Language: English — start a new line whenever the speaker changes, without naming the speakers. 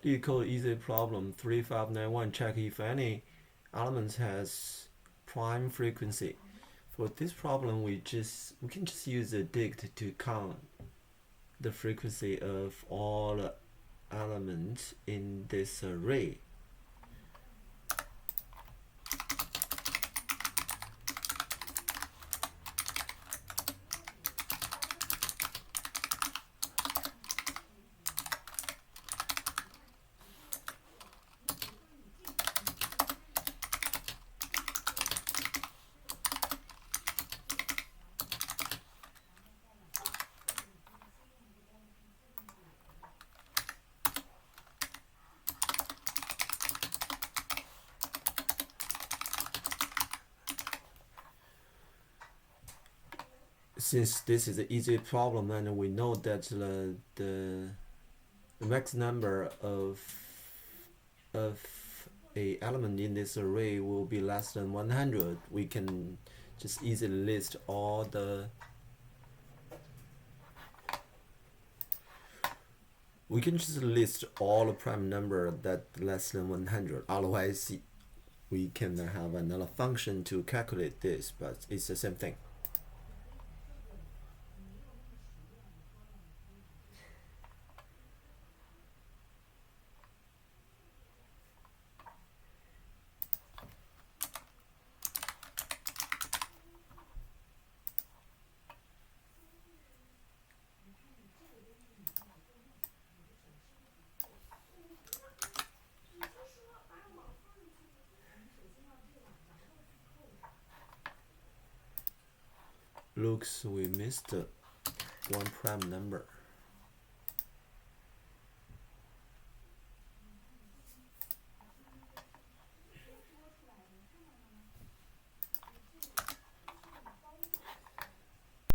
Leetcode easy problem 3591. Check if any element has prime frequency. For this problem, we can just use a dict to count the frequency of all the elements in this array. Since this is an easy problem, and we know that the max number of a element in this array will be less than 100, we can just easily list all the prime number that less than 100. Otherwise, we can have another function to calculate this, but it's the same thing. Looks we missed one prime number.